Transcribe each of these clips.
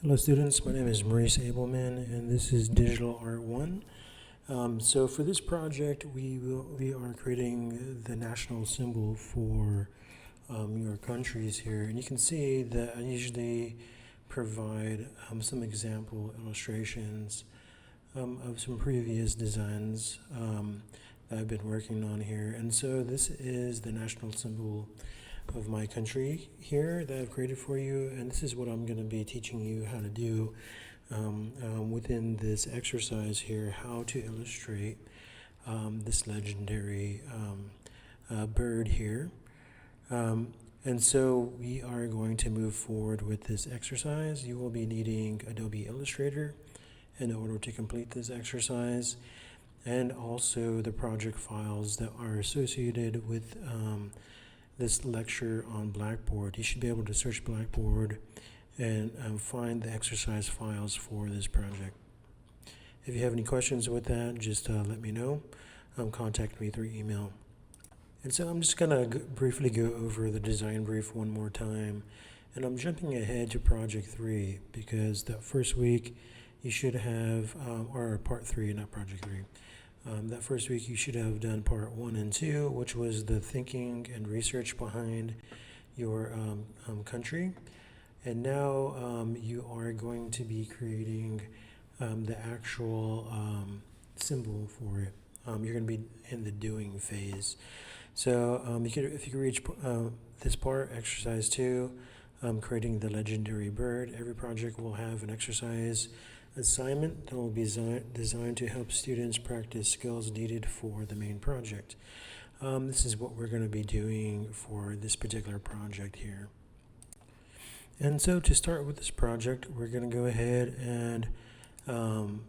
Hello students, my name is Maurice Abelman and this is Digital Art 1. So for this project we are creating the national symbol for your countries here, and you can see that I usually provide some example illustrations of some previous designs that I've been working on here. And so this is the national symbol of my country here that I've created for you, and this is what I'm going to be teaching you how to do within this exercise here, how to illustrate this legendary bird here. And so we are going to move forward with this exercise. You will be needing Adobe Illustrator in order to complete this exercise, and also the project files that are associated with this lecture on Blackboard. You should be able to search Blackboard and find the exercise files for this project. If you have any questions with that, just let me know. Contact me through email. And so I'm just going to briefly go over the design brief one more time. And I'm jumping ahead to project 3 because that first week you should have, or part 3, not project 3. That first week you should have done part 1 and 2, which was the thinking and research behind your country. And now you are going to be creating the actual symbol for it. You're going to be in the doing phase. So if you can reach this part, exercise 2, creating the legendary bird. Every project will have an exercise assignment that will be designed to help students practice skills needed for the main project. This is what we're going to be doing for this particular project here. And so to start with this project, we're going to go ahead and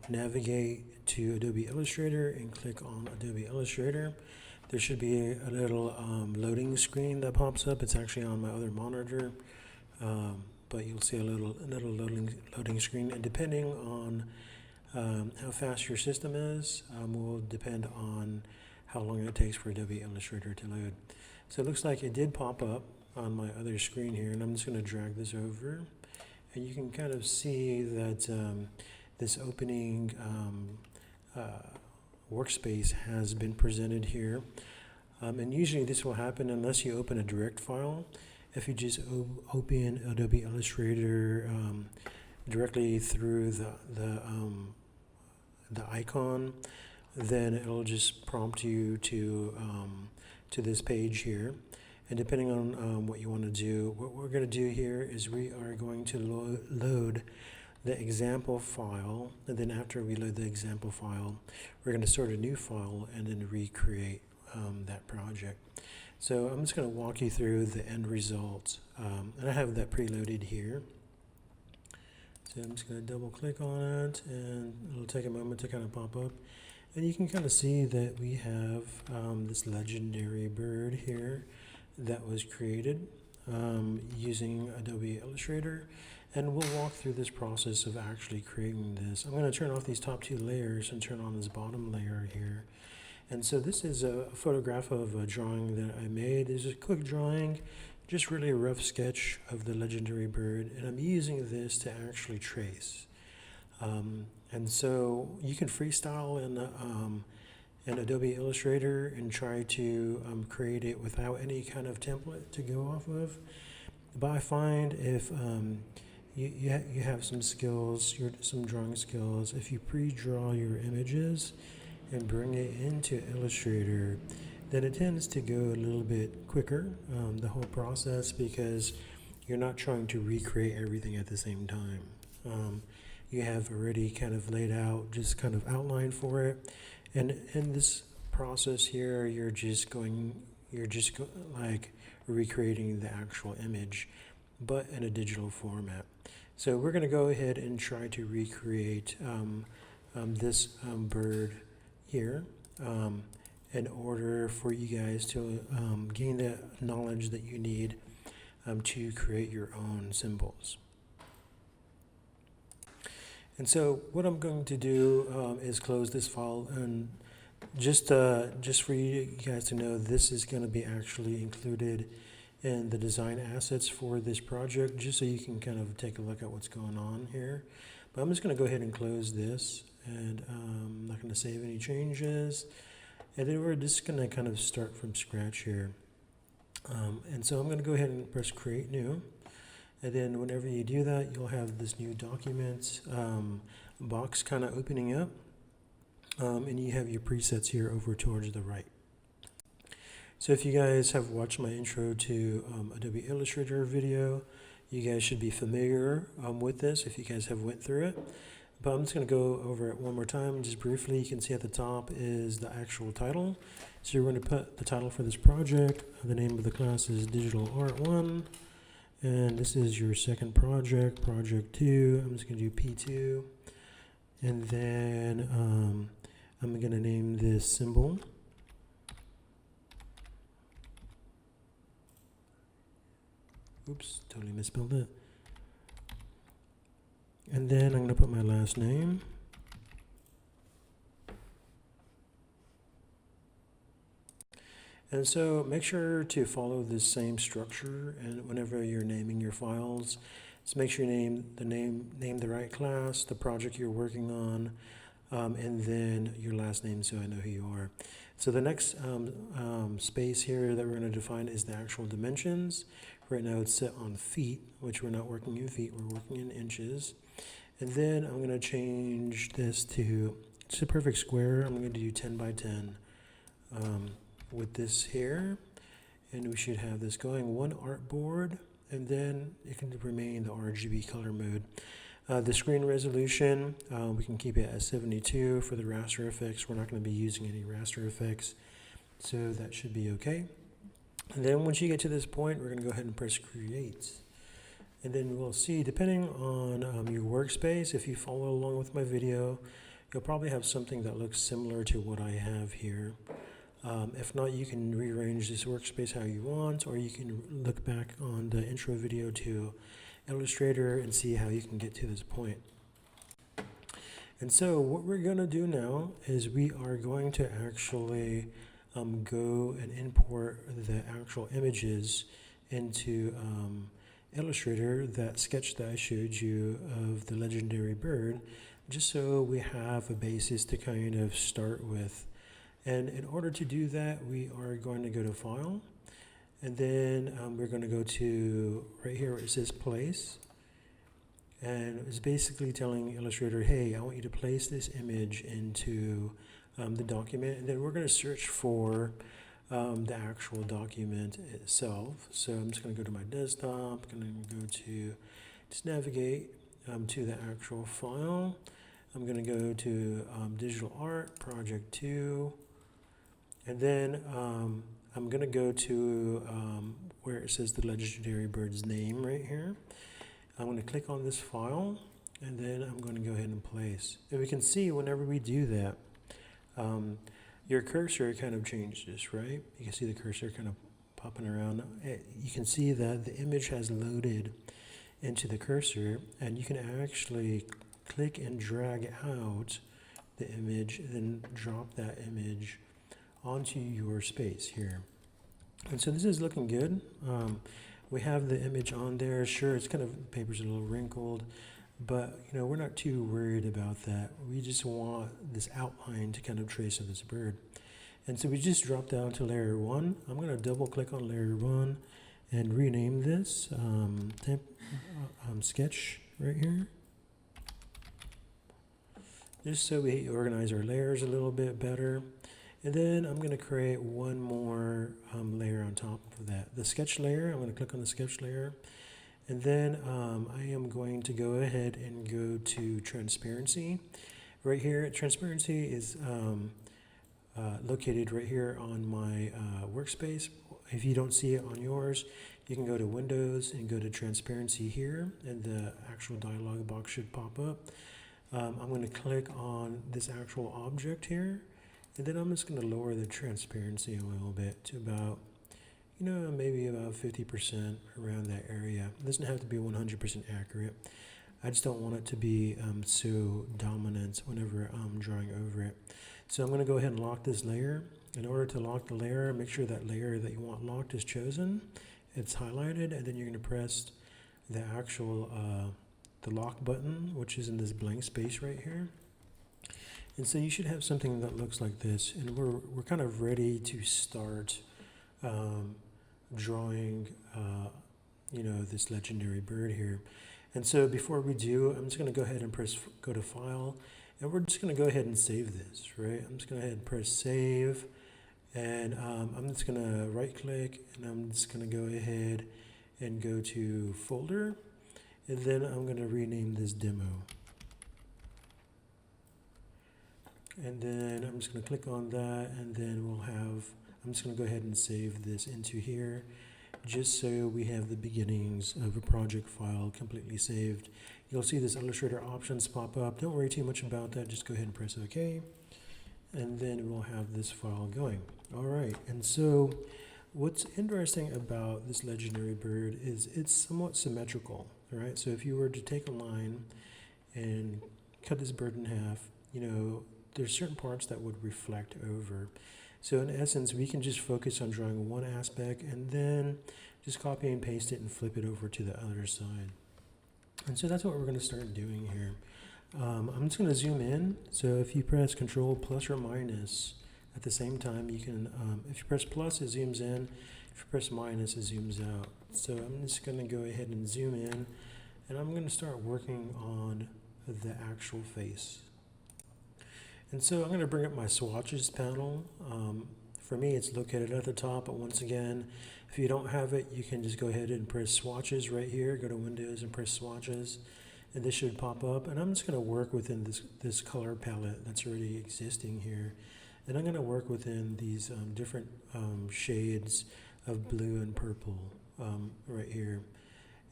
navigate to Adobe Illustrator and click on Adobe Illustrator. There should be a little loading screen that pops up. It's actually on my other monitor. But you'll see a little loading screen, and depending on how fast your system is will depend on how long it takes for Adobe Illustrator to load. So it looks like it did pop up on my other screen here, and I'm just going to drag this over, and you can kind of see that this opening workspace has been presented here, and usually this will happen unless you open a direct file. If you just open Adobe Illustrator directly through the icon, then it'll just prompt you to this page here. And depending on what you want to do, what we're going to do here is we are going to load the example file, and then after we load the example file, we're going to start a new file and then recreate that project. So I'm just going to walk you through the end result, and I have that preloaded here. So I'm just going to double click on it, and it'll take a moment to kind of pop up, and you can kind of see that we have this legendary bird here that was created using Adobe Illustrator, and we'll walk through this process of actually creating this. I'm going to turn off these top 2 layers and turn on this bottom layer here. And so this is a photograph of a drawing that I made. This is a quick drawing, just really a rough sketch of the legendary bird, and I'm using this to actually trace. And so you can freestyle in Adobe Illustrator and try to create it without any kind of template to go off of. But I find if you have some skills, some drawing skills, if you pre-draw your images and bring it into Illustrator, then it tends to go a little bit quicker, the whole process, because you're not trying to recreate everything at the same time. You have already kind of laid out, just kind of outline for it, and in this process here, you're just like recreating the actual image, but in a digital format. So we're going to go ahead and try to recreate this bird here in order for you guys to gain the knowledge that you need to create your own symbols. And so what I'm going to do is close this file, and just for you guys to know, this is going to be actually included and the design assets for this project, just so you can kind of take a look at what's going on here. But I'm just going to go ahead and close this, and I'm not going to save any changes. And then we're just going to kind of start from scratch here. And so I'm going to go ahead and press Create New. And then whenever you do that, you'll have this new document box kind of opening up. And you have your presets here over towards the right. So if you guys have watched my intro to Adobe Illustrator video, you guys should be familiar with this if you guys have went through it. But I'm just going to go over it one more time, just briefly. You can see at the top is the actual title. So you're going to put the title for this project. The name of the class is Digital Art 1. And this is your second project, project 2. I'm just going to do P2. And then I'm going to name this symbol. Oops, totally misspelled it. And then I'm going to put my last name. And so make sure to follow this same structure, and whenever you're naming your files, just make sure you name the right class, the project you're working on, and then your last name so I know who you are. So the next space here that we're going to define is the actual dimensions. Right now it's set on feet, which we're not working in feet, we're working in inches. And then I'm going to change this to just a perfect square. I'm going to do 10 by 10 with this here. And we should have this going one artboard, and then it can remain the RGB color mode. The screen resolution, we can keep it at 72 for the raster effects. We're not going to be using any raster effects, so that should be okay. And then once you get to this point, we're going to go ahead and press Create. And then we'll see, depending on your workspace, if you follow along with my video, you'll probably have something that looks similar to what I have here. If not, you can rearrange this workspace how you want, or you can look back on the intro video to Illustrator and see how you can get to this point. And so what we're going to do now is we are going to actually go and import the actual images into Illustrator, that sketch that I showed you of the legendary bird, just so we have a basis to kind of start with. And in order to do that, we are going to go to File, and then we're going to go to right here where it says Place. And it's basically telling Illustrator, hey, I want you to place this image into the document, and then we're going to search for the actual document itself. So I'm just going to go to my desktop, I'm going to go to just navigate to the actual file. I'm going to go to Digital Art, Project 2, and then I'm going to go to where it says the legendary bird's name right here. I'm going to click on this file, and then I'm going to go ahead and place. And we can see whenever we do that, your cursor kind of changes, right? You can see the cursor kind of popping around. You can see that the image has loaded into the cursor, and you can actually click and drag out the image, and then drop that image onto your space here. And so this is looking good. We have the image on there. Sure, it's kind of, paper's a little wrinkled, but you know, we're not too worried about that. We just want this outline to kind of trace of this bird. And so we just drop down to layer 1. I'm going to double click on layer 1 and rename this sketch right here, just so we organize our layers a little bit better. And then I'm going to create one more layer on top of that. The sketch layer, I'm going to click on the sketch layer. And then I am going to go ahead and go to transparency. Right here, transparency is located right here on my workspace. If you don't see it on yours, you can go to Windows and go to transparency here, and the actual dialog box should pop up. I'm going to click on this actual object here. And then I'm just going to lower the transparency a little bit to about, you know, maybe about 50% around that area. It doesn't have to be 100% accurate. I just don't want it to be so dominant whenever I'm drawing over it. So I'm going to go ahead and lock this layer. In order to lock the layer, make sure that layer that you want locked is chosen. it's highlighted, and then you're going to press the actual the lock button, which is in this blank space right here. And so you should have something that looks like this, and we're kind of ready to start drawing this legendary bird here. And so before we do, I'm just going to go ahead and go to File, and we're just going to go ahead and save this, right? I'm just going to go ahead and press Save, and I'm just going to right click, and I'm just going to go ahead and go to Folder, and then I'm going to rename this Demo. And then I'm just going to click on that, and then I'm just going to go ahead and save this into here, just so we have the beginnings of a project file completely saved. You'll see this Illustrator options pop up. Don't worry too much about that. Just go ahead and press OK. And then we'll have this file going. All right. And so what's interesting about this legendary bird is it's somewhat symmetrical. All right. So if you were to take a line and cut this bird in half, there's certain parts that would reflect over. So in essence, we can just focus on drawing one aspect and then just copy and paste it and flip it over to the other side. And so that's what we're going to start doing here. I'm just going to zoom in. So if you press Control plus or minus at the same time, you can, if you press plus, it zooms in. If you press minus, it zooms out. So I'm just going to go ahead and zoom in, and I'm going to start working on the actual face. And so I'm going to bring up my swatches panel. For me, it's located at the top, but once again, if you don't have it, you can just go ahead and press swatches right here. Go to Windows and press swatches, and this should pop up. And I'm just going to work within this color palette that's already existing here. And I'm going to work within these different shades of blue and purple right here.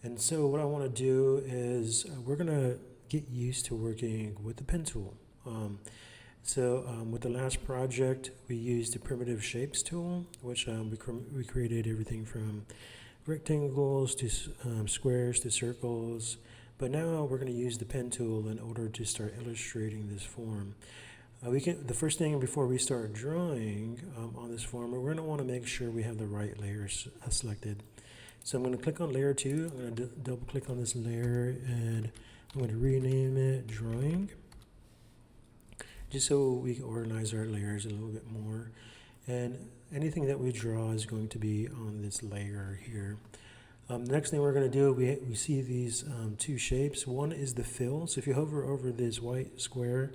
And so what I want to do is we're going to get used to working with the pen tool. So with the last project, we used the primitive shapes tool, which we created everything from rectangles to squares to circles. But now we're going to use the pen tool in order to start illustrating this form. The first thing before we start drawing on this form, we're going to want to make sure we have the right layers selected. So I'm going to click on layer 2. I'm going to double click on this layer, and I'm going to rename it Drawing, just so we can organize our layers a little bit more. And anything that we draw is going to be on this layer here. The next thing we're going to do, we see these two shapes. One is the fill. So if you hover over this white square,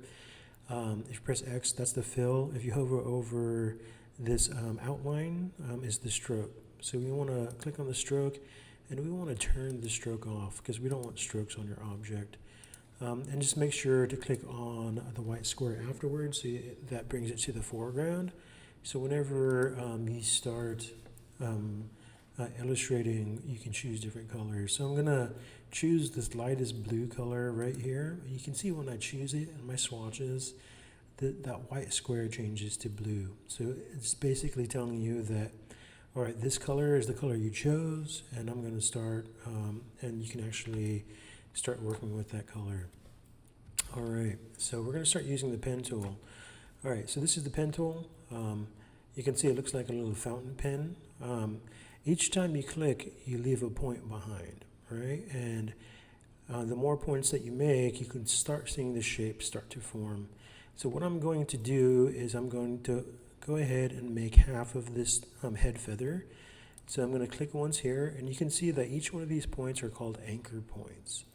if you press X, that's the fill. If you hover over this outline, is the stroke. So we want to click on the stroke, and we want to turn the stroke off because we don't want strokes on your object. And just make sure to click on the white square afterwards, so that brings it to the foreground. So whenever you start illustrating, you can choose different colors. So I'm going to choose this lightest blue color right here. You can see when I choose it in my swatches, that white square changes to blue. So it's basically telling you that, all right, this color is the color you chose, and I'm going to start, and you can actually start working with that color. All right, so we're going to start using the pen tool. All right, so this is the pen tool. You can see it looks like a little fountain pen. Each time you click, you leave a point behind, right? And the more points that you make, you can start seeing the shape start to form. So what I'm going to do is I'm going to go ahead and make half of this head feather. So I'm going to click once here, and you can see that each one of these points are called anchor points.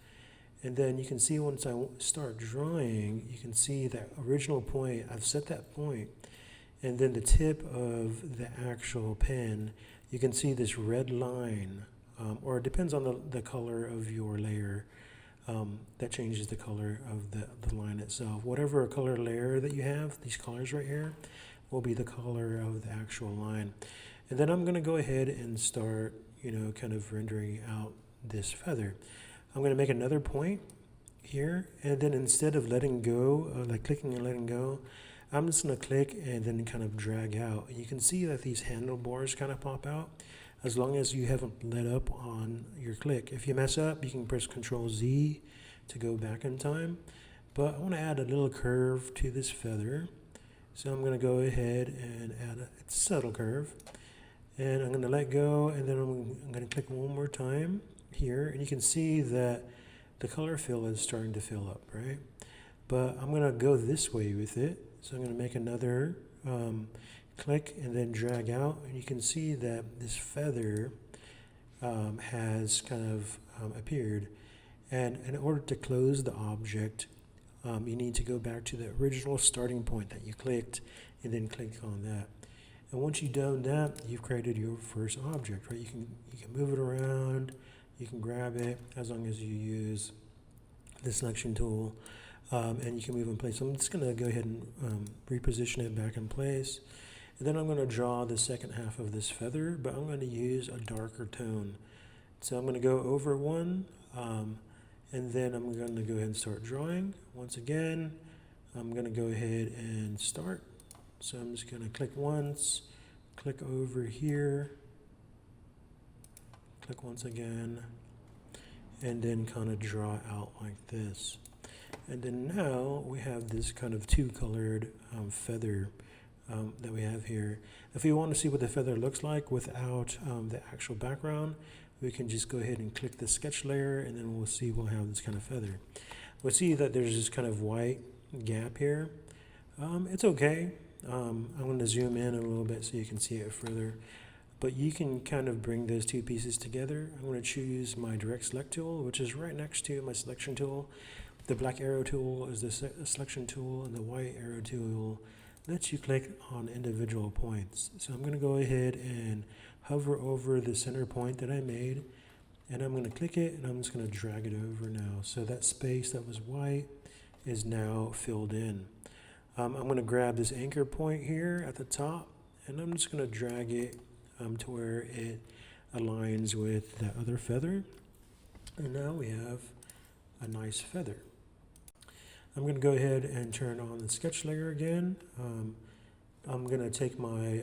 And then you can see once I start drawing, you can see that original point, I've set that point, and then the tip of the actual pen, you can see this red line, or it depends on the color of your layer, that changes the color of the line itself. Whatever color layer that you have, these colors right here, will be the color of the actual line. And then I'm going to go ahead and start, kind of rendering out this feather. I'm going to make another point here, and then instead of letting go, like clicking and letting go, I'm just going to click and then kind of drag out. You can see that these handlebars kind of pop out as long as you haven't let up on your click. If you mess up, you can press Control Z to go back in time. But I want to add a little curve to this feather. So I'm going to go ahead and add a subtle curve. And I'm going to let go, and then I'm going to click one more time here, and you can see that the color fill is starting to fill up, right? But I'm going to go this way with it. So I'm going to make another click and then drag out, and you can see that this feather has kind of appeared. And in order to close the object, you need to go back to the original starting point that you clicked and then click on that. And once you've done that, you've created your first object, right? You can move it around, you can grab it as long as you use the selection tool, and you can move in place. So I'm just going to go ahead and reposition it back in place. And then I'm going to draw the second half of this feather, but I'm going to use a darker tone. So I'm going to go over one, and then I'm going to go ahead and start drawing. Once again, I'm going to go ahead and start. So I'm just going to click once, click over here, click once again, and then kind of draw out like this. And then now we have this kind of two-colored feather that we have here. If we want to see what the feather looks like without the actual background, we can just go ahead and click the sketch layer, and then we'll see we'll have this kind of feather. We'll see that there's this kind of white gap here. It's okay. I'm going to zoom in a little bit so you can see it further. But you can kind of bring those two pieces together. I'm going to choose my direct select tool, which is right next to my selection tool. The black arrow tool is the selection tool, and the white arrow tool lets you click on individual points. So I'm going to go ahead and hover over the center point that I made, and I'm going to click it, and I'm just going to drag it over now. So that space that was white is now filled in. I'm going to grab this anchor point here at the top, and I'm just going to drag it to where it aligns with the other feather. And now we have a nice feather. I'm going to go ahead and turn on the sketch layer again. I'm going to take my,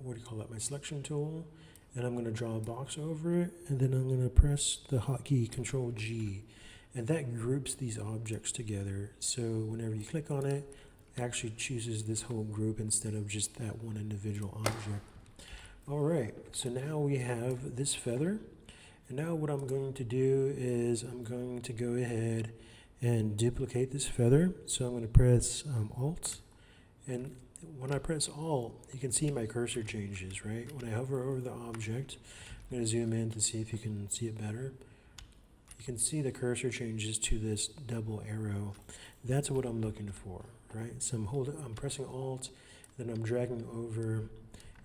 my selection tool, and I'm going to draw a box over it, and then I'm going to press the hotkey Control G, and that groups these objects together. So whenever you click on it, actually chooses this whole group instead of just that one individual object. All right, so now we have this feather, and now what I'm going to do is I'm going to go ahead and duplicate this feather. So I'm going to press Alt, and when I press Alt, you can see my cursor changes, right? When I hover over the object, I'm going to zoom in to see if you can see it better. You can see the cursor changes to this double arrow. That's what I'm looking for, right? So I'm pressing Alt, then I'm dragging over,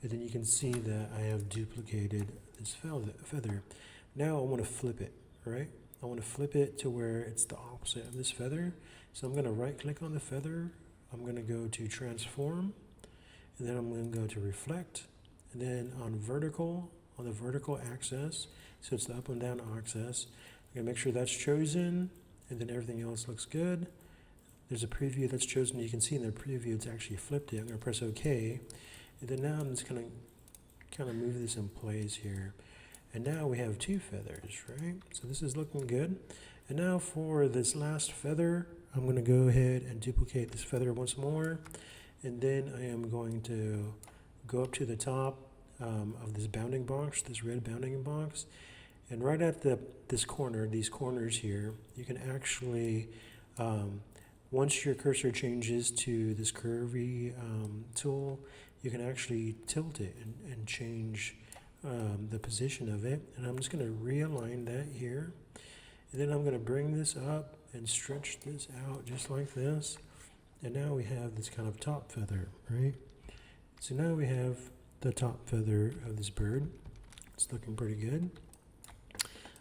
and then you can see that I have duplicated this feather. Now I want to flip it, right? I want to flip it to where it's the opposite of this feather. So I'm going to right click on the feather. I'm going to go to transform, and then I'm going to go to reflect, and then on the vertical axis, so it's the up and down axis, I'm going to make sure that's chosen, and then everything else looks good. There's a preview that's chosen. You can see in the preview it's actually flipped it. I'm going to press OK, and then now I'm just going to kind of move this in place here. And now we have two feathers, right? So this is looking good. And now for this last feather, I'm going to go ahead and duplicate this feather once more. And then I am going to go up to the top of this bounding box, this red bounding box. And right at these corners here, you can actually, once your cursor changes to this curvy tool, you can actually tilt it and change the position of it. And I'm just going to realign that here. And then I'm going to bring this up and stretch this out just like this. And now we have this kind of top feather, right? So now we have the top feather of this bird. It's looking pretty good.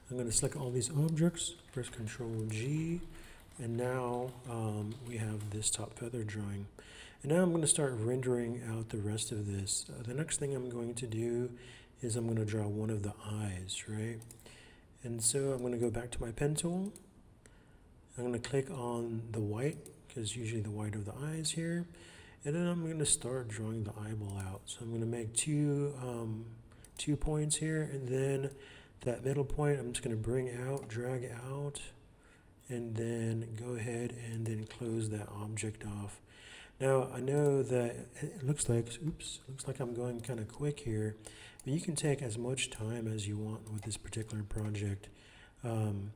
I'm going to select all these objects, press Control G, and now we have this top feather drawing. And now I'm going to start rendering out the rest of this. The next thing I'm going to do is I'm going to draw one of the eyes, right? And so I'm going to go back to my pen tool. I'm going to click on the white, because usually the white of the eyes here. And then I'm going to start drawing the eyeball out. So I'm going to make two points here, and then that middle point I'm just going to bring out, drag out, and then go ahead and then close that object off. Now, I know that it looks like, oops, looks like I'm going kind of quick here, but you can take as much time as you want with this particular project. Um,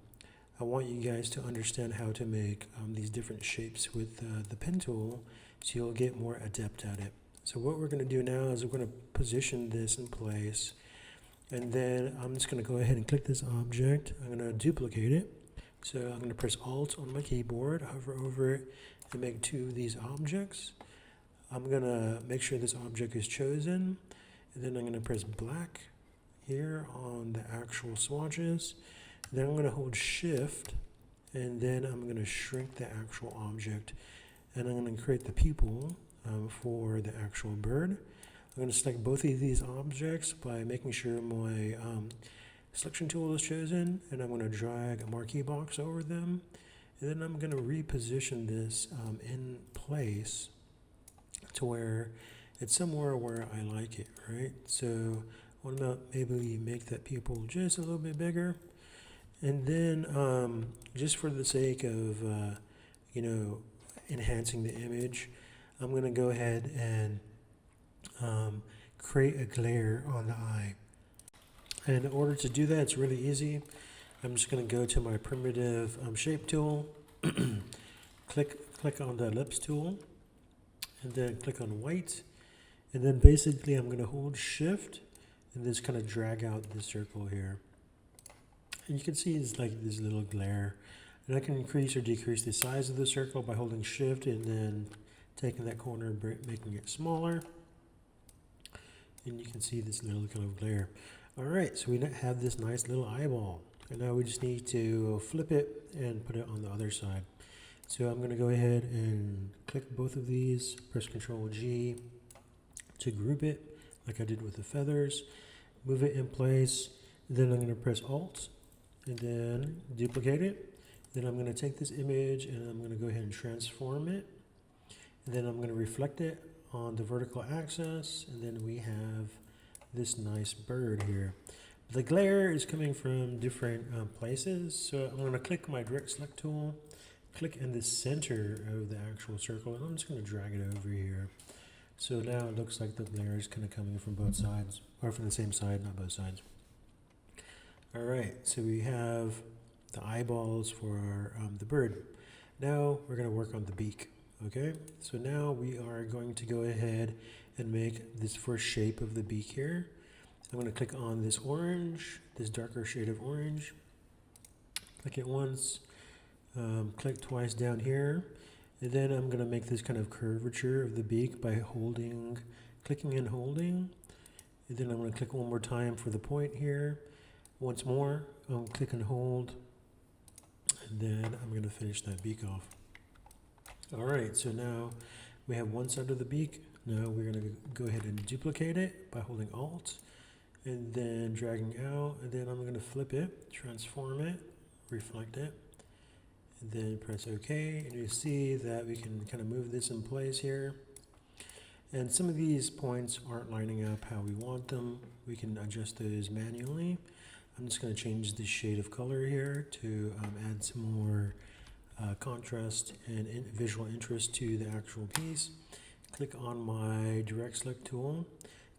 I want you guys to understand how to make these different shapes with the pen tool so you'll get more adept at it. So what we're going to do now is we're going to position this in place, and then I'm just going to go ahead and click this object. I'm going to duplicate it. So I'm going to press Alt on my keyboard, hover over it, and make two of these objects. I'm going to make sure this object is chosen, and then I'm going to press black here on the actual swatches. Then I'm going to hold Shift, and then I'm going to shrink the actual object, and I'm going to create the pupil for the actual bird. I'm going to select both of these objects by making sure my selection tool is chosen, and I'm going to drag a marquee box over them, and then I'm going to reposition this in place to where it's somewhere where I like it, right? So I want to maybe make that pupil just a little bit bigger, and then just for the sake of enhancing the image, I'm going to go ahead and create a glare on the eye. And in order to do that, it's really easy. I'm just going to go to my primitive shape tool, click on the ellipse tool, and then click on white. And then basically I'm going to hold Shift and just kind of drag out the circle here. And you can see it's like this little glare. And I can increase or decrease the size of the circle by holding Shift and then taking that corner, making it smaller. And you can see this little kind of glare. All right, so we have this nice little eyeball. And now we just need to flip it and put it on the other side. So I'm going to go ahead and click both of these, press Ctrl G to group it like I did with the feathers, move it in place. Then I'm going to press Alt and then duplicate it. Then I'm going to take this image and I'm going to go ahead and transform it. And then I'm going to reflect it on the vertical axis, and then we have this nice bird here. The glare is coming from different places, so I'm going to click my direct select tool, click in the center of the actual circle, and I'm just going to drag it over here. So now it looks like the glare is kind of coming from both sides, or from the same side, not both sides. All right, so we have the eyeballs for the bird. Now we're going to work on the beak. Okay, so now we are going to go ahead and make this first shape of the beak here. I'm going to click on this orange, this darker shade of orange. Click it once, click twice down here, and then I'm going to make this kind of curvature of the beak by clicking and holding. And then I'm going to click one more time for the point here. Once more, click and hold, and then I'm going to finish that beak off. All right, so now we have one side of the beak. Now we're going to go ahead and duplicate it by holding Alt and then dragging out, and then I'm going to flip it, transform it, reflect it, and then press OK. And you see that we can kind of move this in place here. And some of these points aren't lining up how we want them. We can adjust those manually. I'm just going to change the shade of color here to add some more contrast and visual interest to the actual piece. Click on my direct select tool,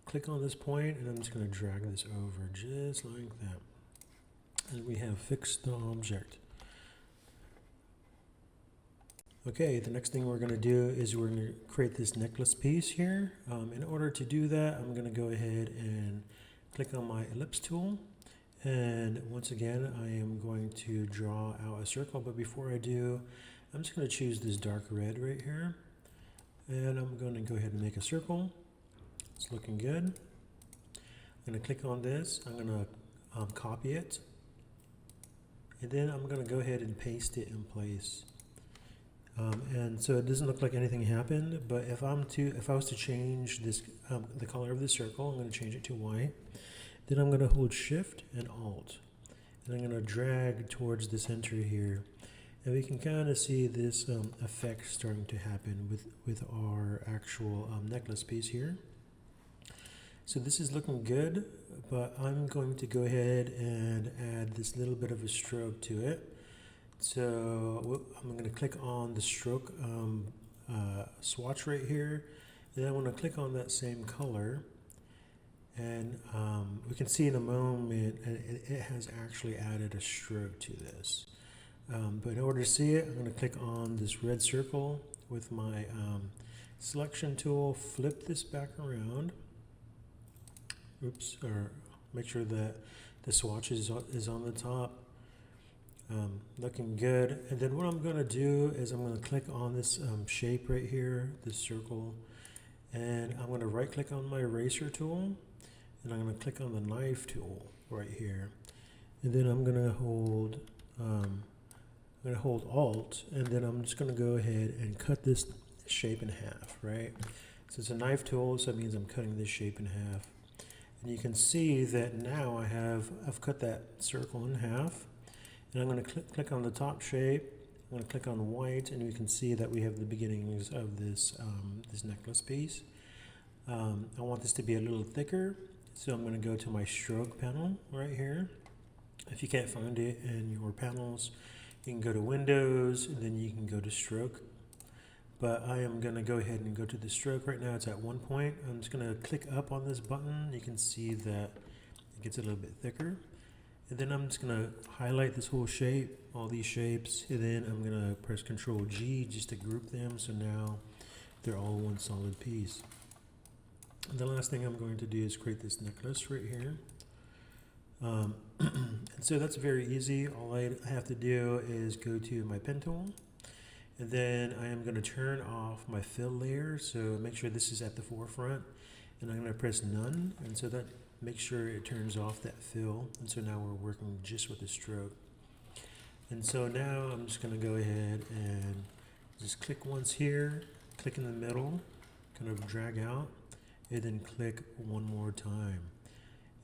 click on this point, and I'm just going to drag this over just like that. And we have fixed the object. Okay, the next thing we're going to do is we're going to create this necklace piece here. In order to do that, I'm going to go ahead and click on my ellipse tool. And once again, I am going to draw out a circle, but before I do, I'm just going to choose this dark red right here. And I'm going to go ahead and make a circle. It's looking good. I'm going to click on this. I'm going to copy it. And then I'm going to go ahead and paste it in place. And so it doesn't look like anything happened, but if I was to change this, the color of the circle, I'm going to change it to white. Then I'm going to hold Shift and Alt, and I'm going to drag towards the center here, and we can kind of see this effect starting to happen with our actual necklace piece here. So this is looking good, but I'm going to go ahead and add this little bit of a stroke to it. So I'm going to click on the stroke swatch right here. Then I'm going to click on that same color, and we can see in a moment it has actually added a stroke to this. But in order to see it, I'm going to click on this red circle with my selection tool, flip this back around. Oops, or make sure that the swatch is on the top. Looking good. And then what I'm going to do is I'm going to click on this shape right here, this circle, and I'm going to right click on my eraser tool, and I'm going to click on the knife tool right here, and then I'm going to hold Alt, and then I'm just going to go ahead and cut this shape in half, right? So it's a knife tool, so that means I'm cutting this shape in half. And you can see that now I've cut that circle in half, and I'm going to click on the top shape. I'm going to click on white, and you can see that we have the beginnings of this this necklace piece. I want this to be a little thicker, so I'm going to go to my stroke panel right here. If you can't find it in your panels, you can go to Windows, and then you can go to Stroke. But I am going to go ahead and go to the stroke right now. It's at 1 point. I'm just going to click up on this button. You can see that it gets a little bit thicker. And then I'm just going to highlight this whole shape, all these shapes, and then I'm going to press Control G just to group them, so now they're all one solid piece. And the last thing I'm going to do is create this necklace right here. And so that's very easy. All I have to do is go to my pen tool, and then I am going to turn off my fill layer, so make sure this is at the forefront, and I'm going to press none, and so that makes sure it turns off that fill, and so now we're working just with the stroke. And so now I'm just going to go ahead and just click once here, click in the middle, kind of drag out, and then click one more time.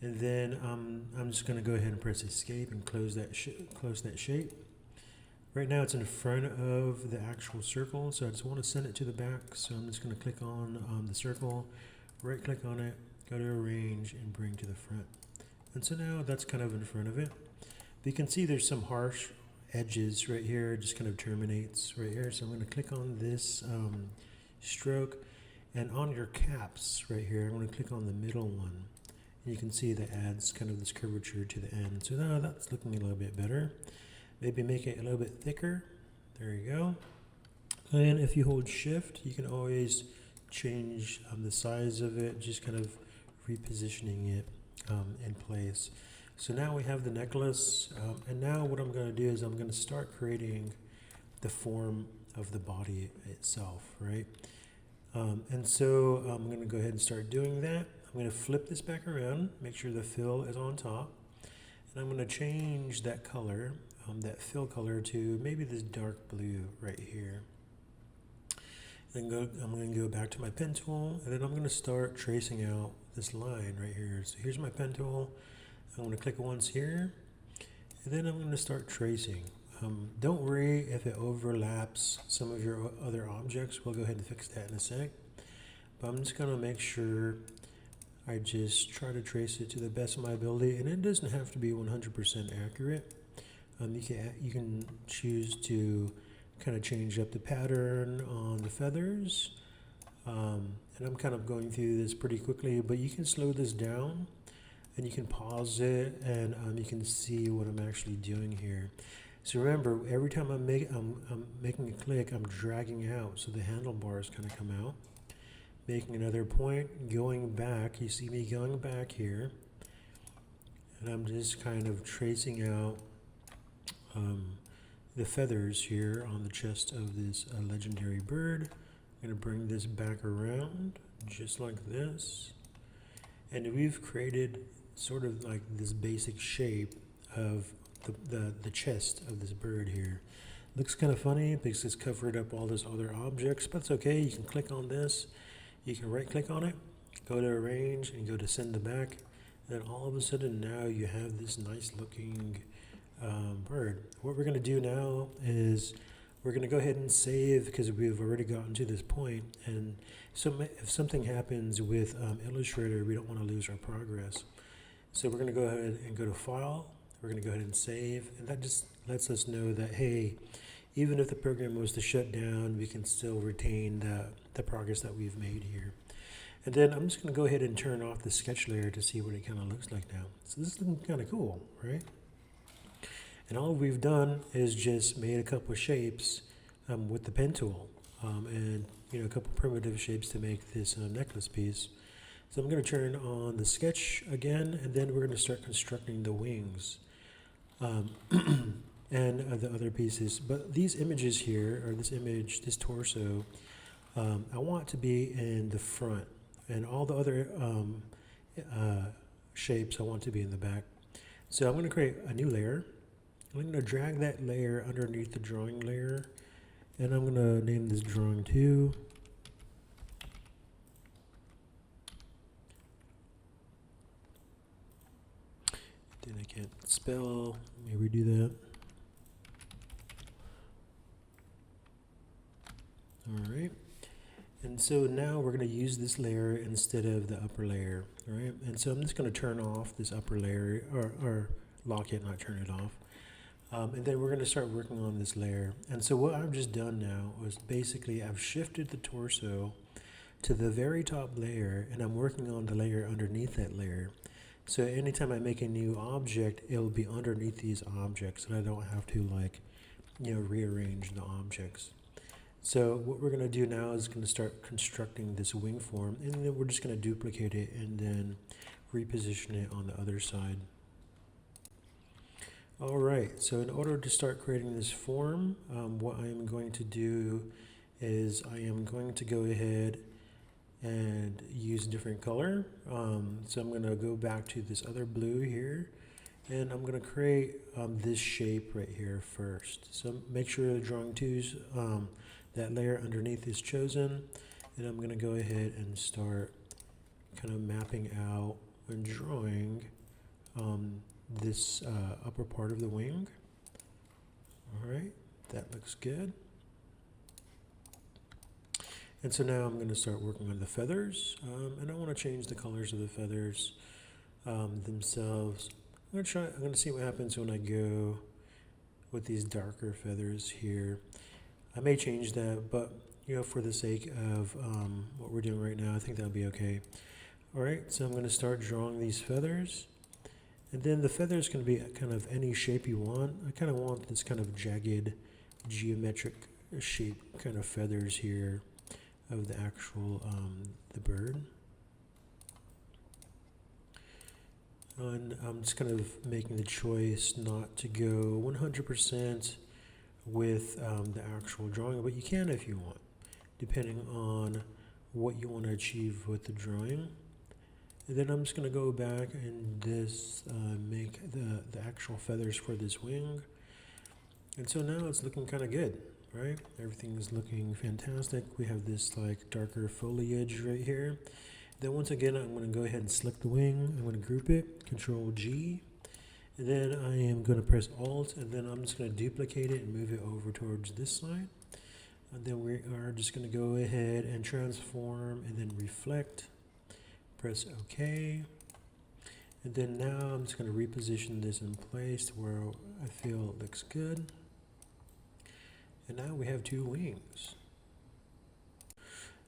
And then I'm just going to go ahead and press escape and close that shape. Right now it's in front of the actual circle, so I just want to send it to the back. So I'm just going to click on the circle, right click on it, go to arrange, and bring to the front. And so now that's kind of in front of it. But you can see there's some harsh edges right here, it just kind of terminates right here. So I'm going to click on this stroke, and on your caps right here, I'm going to click on the middle one. And you can see that adds kind of this curvature to the end. So now that's looking a little bit better. Maybe make it a little bit thicker. There you go. And if you hold shift, you can always change the size of it, just kind of repositioning it in place. So now we have the necklace, and now what I'm going to do is I'm going to start creating the form of the body itself, right? And so I'm going to go ahead and start doing that. I'm going to flip this back around, make sure the fill is on top, and I'm going to change that color, that fill color, to maybe this dark blue right here. Then I'm going to go back to my pen tool, and then I'm going to start tracing out this line right here. So here's my pen tool. I'm going to click once here, and then I'm going to start tracing. Don't worry if it overlaps some of your other objects. We'll go ahead and fix that in a sec. But I'm just going to make sure I just try to trace it to the best of my ability, and it doesn't have to be 100% accurate. You can choose to kind of change up the pattern on the feathers, and I'm kind of going through this pretty quickly, but you can slow this down and you can pause it, and you can see what I'm actually doing here. So remember, every time I'm making a click, I'm dragging out, so the handlebars kind of come out, making another point, going back. You see me going back here, and I'm just kind of tracing out the feathers here on the chest of this legendary bird. I'm going to bring this back around just like this, and we've created sort of like this basic shape of the chest of this bird here. Looks kind of funny because it's covered up all those other objects, but it's okay. You can click on this, you can right click on it, go to arrange, and go to send to back, and then all of a sudden now you have this nice looking bird. What we're going to do now is we're going to go ahead and save, because we've already gotten to this point, and so if something happens with Illustrator, we don't want to lose our progress. So we're going to go ahead and go to File, we're going to go ahead and save, and that just lets us know that, hey, even if the program was to shut down, we can still retain the progress that we've made here. And then I'm just going to go ahead and turn off the sketch layer to see what it kind of looks like now. So this is looking kind of cool, right? And all we've done is just made a couple of shapes with the pen tool, and a couple primitive shapes to make this necklace piece. So I'm going to turn on the sketch again, and then we're going to start constructing the wings and the other pieces. But these images here, or this image, this torso, I want to be in the front, and all the other shapes I want to be in the back. So I'm going to create a new layer. I'm going to drag that layer underneath the drawing layer, and I'm going to name this drawing 2. Then I can't spell. Let me redo that. All right. And so now we're going to use this layer instead of the upper layer, all right? And so I'm just going to turn off this upper layer, or lock it, not turn it off. And then we're going to start working on this layer. And so what I've just done now is basically I've shifted the torso to the very top layer, and I'm working on the layer underneath that layer. So anytime I make a new object, it'll be underneath these objects, and I don't have to rearrange the objects. So what we're going to do now is going to start constructing this wing form, and then we're just going to duplicate it and then reposition it on the other side. All right, so in order to start creating this form, what I am going to do is I am going to go ahead and use a different color. So I'm going to go back to this other blue here, and I'm going to create this shape right here first. So make sure the drawing 2's that layer underneath is chosen, and I'm going to go ahead and start kind of mapping out and drawing this upper part of the wing. All right, that looks good. And so now I'm going to start working on the feathers, and I want to change the colors of the feathers themselves. I'm going to see what happens when I go with these darker feathers here. I may change that, but for the sake of what we're doing right now, I think that'll be okay. All right, so I'm going to start drawing these feathers. And then the feathers can be kind of any shape you want. I kind of want this kind of jagged, geometric shape kind of feathers here of the actual, the bird. And I'm just kind of making the choice not to go 100% with the actual drawing, but you can if you want, depending on what you want to achieve with the drawing. And then I'm just going to go back and make the actual feathers for this wing. And so now it's looking kind of good, right? Everything is looking fantastic. We have this like darker foliage right here. Then once again, I'm going to go ahead and select the wing. I'm going to group it, Control G. And then I am going to press Alt, and then I'm just going to duplicate it and move it over towards this side. And then we are just going to go ahead and transform and then reflect. Press OK. And then now I'm just going to reposition this in place to where I feel it looks good. And now we have 2 wings.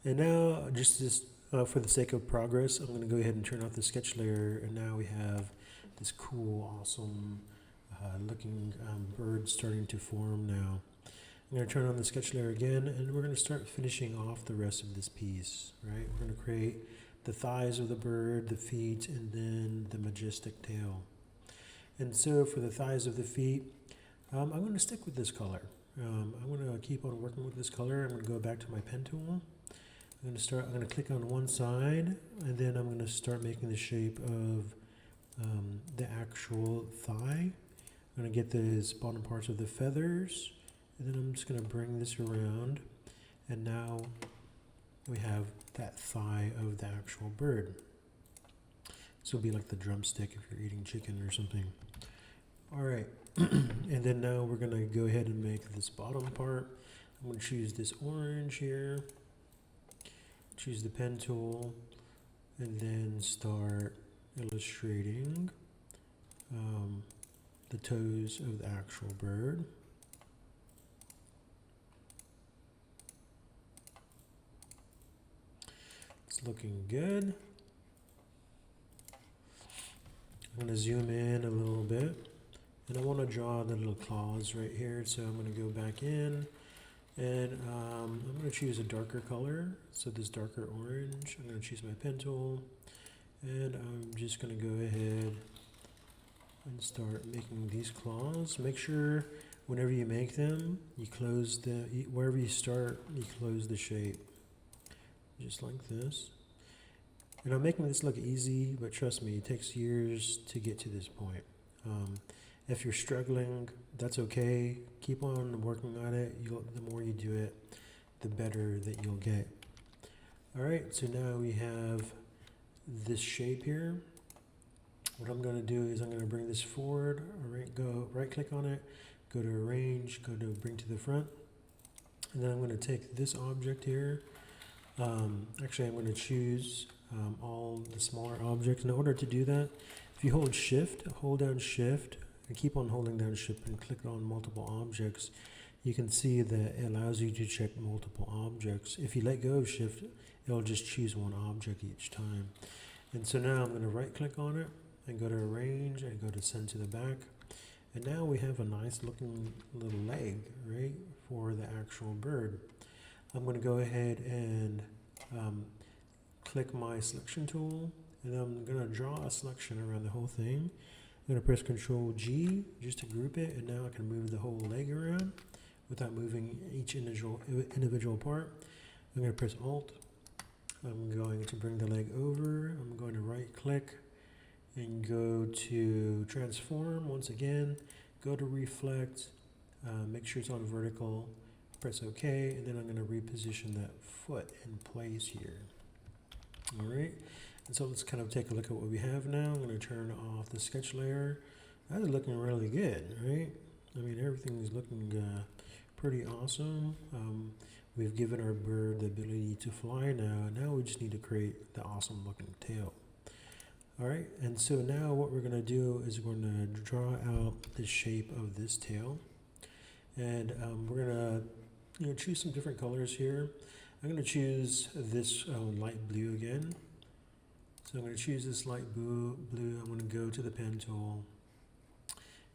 And now, just this, for the sake of progress, I'm going to go ahead and turn off the sketch layer, and now we have this cool, awesome looking bird starting to form now. I'm going to turn on the sketch layer again, and we're going to start finishing off the rest of this piece, right? We're going to create the thighs of the bird, the feet, and then the majestic tail. And so for the thighs of the feet, I'm going to stick with this color. I'm going to keep on working with this color. I'm going to go back to my pen tool. I'm going to click on one side, and then I'm going to start making the shape of the actual thigh. I'm going to get those bottom parts of the feathers, and then I'm just going to bring this around, and now we have that thigh of the actual bird. This will be like the drumstick if you're eating chicken or something. All right, and then now we're going to go ahead and make this bottom part. I'm going to choose this orange here, choose the pen tool, and then start illustrating the toes of the actual bird. It's looking good. I'm going to zoom in a little bit, and I want to draw the little claws right here. So I'm going to go back in, and I'm going to choose a darker color. So this darker orange. I'm going to choose my pen tool, and I'm just going to go ahead and start making these claws. Make sure whenever you make them, you close wherever you start, you close the shape, just like this. And I'm making this look easy, but trust me, it takes years to get to this point. If you're struggling, that's okay. Keep on working on it. The more you do it, the better that you'll get. All right, so now we have this shape here. What I'm going to do is I'm going to bring this forward. Go right click on it, go to arrange, go to bring to the front, and then I'm going to take this object here. Actually, I'm going to choose all the smaller objects. In order to do that, if you hold down shift, and keep on holding down shift and click on multiple objects, you can see that it allows you to check multiple objects. If you let go of shift, it'll just choose one object each time. And so now I'm going to right click on it and go to arrange and go to send to the back. And now we have a nice looking little leg, right, for the actual bird. I'm going to go ahead and click my selection tool, and I'm going to draw a selection around the whole thing. I'm going to press Control G just to group it, and now I can move the whole leg around without moving each individual part. I'm going to press Alt. I'm going to bring the leg over. I'm going to right click and go to transform once again, go to reflect, make sure it's on vertical, press OK, and then I'm going to reposition that foot in place here. All right, and so let's kind of take a look at what we have now. I'm going to turn off the sketch layer. That is looking really good, right? I mean, everything's looking pretty awesome. We've given our bird the ability to fly now. Now we just need to create the awesome looking tail. All right, and so now what we're going to do is we're going to draw out the shape of this tail, and we're going to choose some different colors here. I'm going to choose this light blue again. So I'm going to choose this light blue. I'm going to go to the pen tool,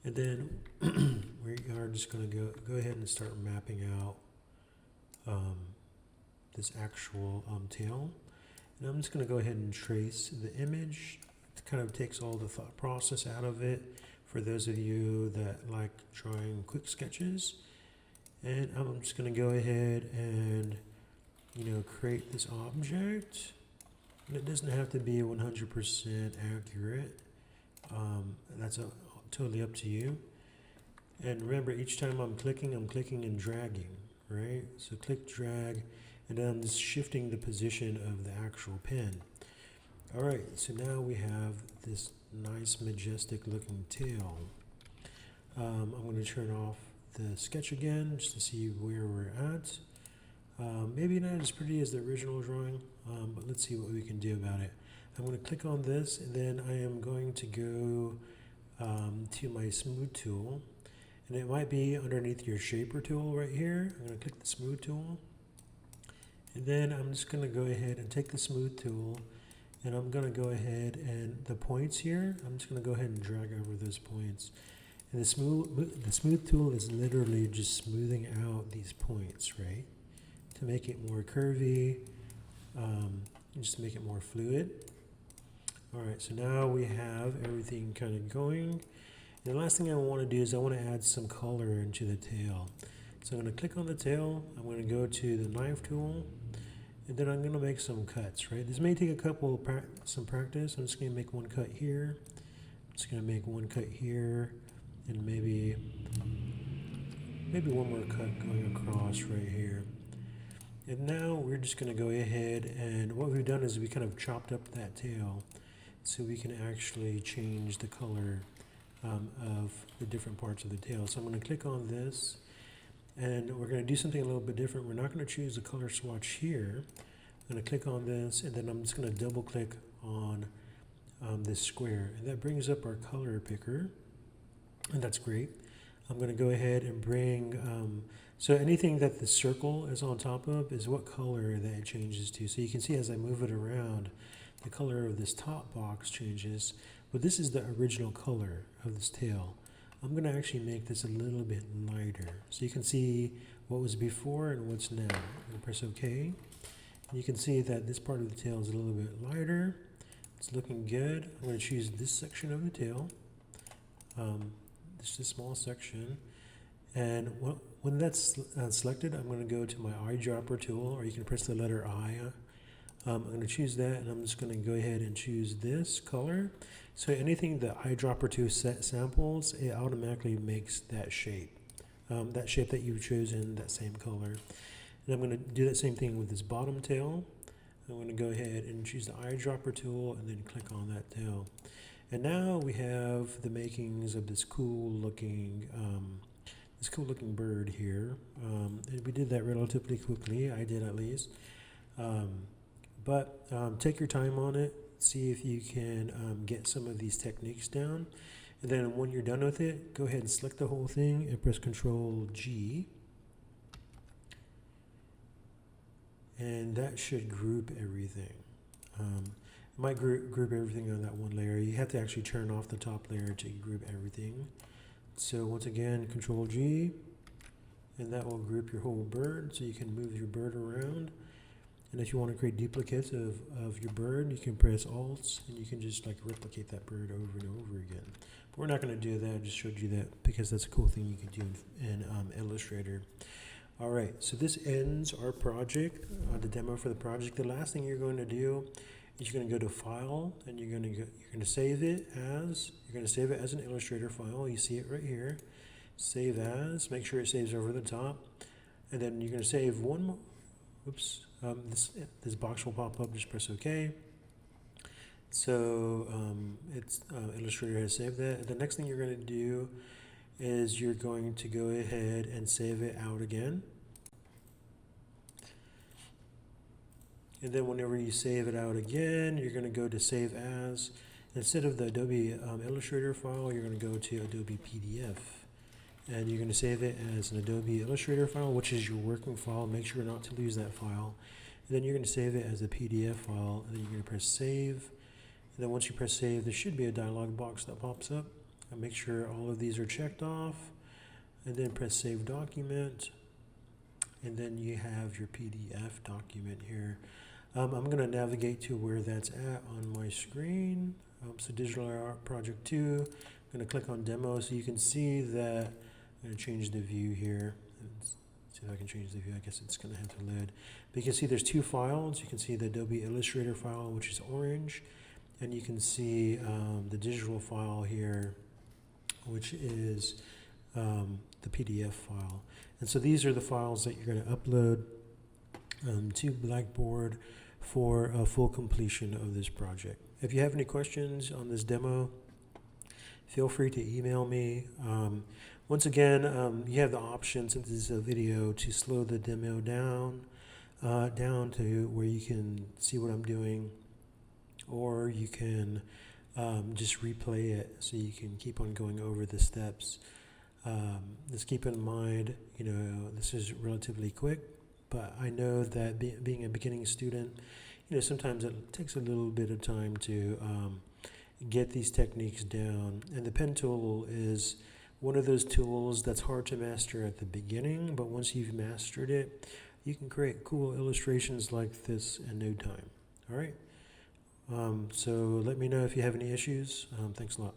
and then we are just going to go ahead and start mapping out this actual tail. And I'm just going to go ahead and trace the image. It kind of takes all the thought process out of it for those of you that like drawing quick sketches. And I'm just going to go ahead and create this object. And it doesn't have to be 100% accurate. That's totally up to you. And remember, each time I'm clicking and dragging, right? So click, drag, and then I'm just shifting the position of the actual pen. All right, so now we have this nice majestic looking tail. I'm going to turn off the sketch again just to see where we're at. Maybe not as pretty as the original drawing, but let's see what we can do about it. I'm going to click on this, and then I am going to go to my smooth tool, and it might be underneath your shaper tool right here. I'm going to click the smooth tool, and then I'm just going to go ahead and take the smooth tool, and I'm going to go ahead and the points here, I'm just going to go ahead and drag over those points. And the smooth tool is literally just smoothing out these points, right? To make it more curvy, just to make it more fluid. All right, so now we have everything kind of going. And the last thing I want to do is I want to add some color into the tail. So I'm going to click on the tail, I'm going to go to the knife tool, and then I'm going to make some cuts, right? This may take some practice. I'm just going to make one cut here. I'm just going to make one cut here, and maybe one more cut going across right here. And now we're just going to go ahead, and what we've done is we kind of chopped up that tail so we can actually change the color of the different parts of the tail. So I'm going to click on this, and we're going to do something a little bit different. We're not going to choose the color swatch here. I'm going to click on this, and then I'm just going to double click on this square, and that brings up our color picker, and that's great. I'm going to go ahead and bring, so anything that the circle is on top of is what color that it changes to. So you can see as I move it around, the color of this top box changes, but this is the original color of this tail. I'm going to actually make this a little bit lighter so you can see what was before and what's now. I'm going to press OK. You can see that this part of the tail is a little bit lighter. It's looking good. I'm going to choose this section of the tail. This is a small section. And when that's selected, I'm going to go to my eyedropper tool, or you can press the letter I. I'm going to choose that, and I'm just going to go ahead and choose this color. So anything the eyedropper tool samples, it automatically makes that shape that you've chosen, that same color. And I'm going to do that same thing with this bottom tail. I'm going to go ahead and choose the eyedropper tool and then click on that tail. And now we have the makings of this cool looking bird here. And we did that relatively quickly. I did at least. But take your time on it. See if you can get some of these techniques down. And then when you're done with it, go ahead and select the whole thing and press Control G. And that should group everything. It might group everything on that one layer. You have to actually turn off the top layer to group everything. So once again, Control G, and that will group your whole bird so you can move your bird around. And if you want to create duplicates of your bird, you can press Alt and you can just like replicate that bird over and over again. But we're not going to do that. I just showed you that because that's a cool thing you can do in Illustrator. All right, so this ends our project, the demo for the project. The last thing you're going to do is you're going to go to File, and you're going to save it as an Illustrator file. You see it right here. Save as. Make sure it saves over the top, and then you're going to save one more. Oops, this box will pop up. Just press OK. So Illustrator has saved that. The next thing you're going to do is you're going to go ahead and save it out again. And then whenever you save it out again, you're going to go to Save As. Instead of the Adobe Illustrator file, you're going to go to Adobe PDF. And you're going to save it as an Adobe Illustrator file, which is your working file. Make sure not to lose that file. And then you're going to save it as a PDF file, and then you're going to press Save. And then once you press Save, there should be a dialog box that pops up. And make sure all of these are checked off, and then press Save Document, and then you have your PDF document here. I'm going to navigate to where that's at on my screen. So Digital Art Project 2, I'm going to click on Demo so you can see that. I'm going to change the view here. Let's see if I can change the view. I guess it's going to have to load. But you can see there's two files. You can see the Adobe Illustrator file, which is orange, and you can see the digital file here, which is the PDF file. And so these are the files that you're going to upload to Blackboard for a full completion of this project. If you have any questions on this demo, feel free to email me. Once again, you have the option, since this is a video, to slow the demo down to where you can see what I'm doing, or you can just replay it so you can keep on going over the steps. Just keep in mind, this is relatively quick, but I know that being a beginning student, sometimes it takes a little bit of time to get these techniques down. And the pen tool is one of those tools that's hard to master at the beginning, but once you've mastered it, you can create cool illustrations like this in no time. All right. So let me know if you have any issues. Thanks a lot.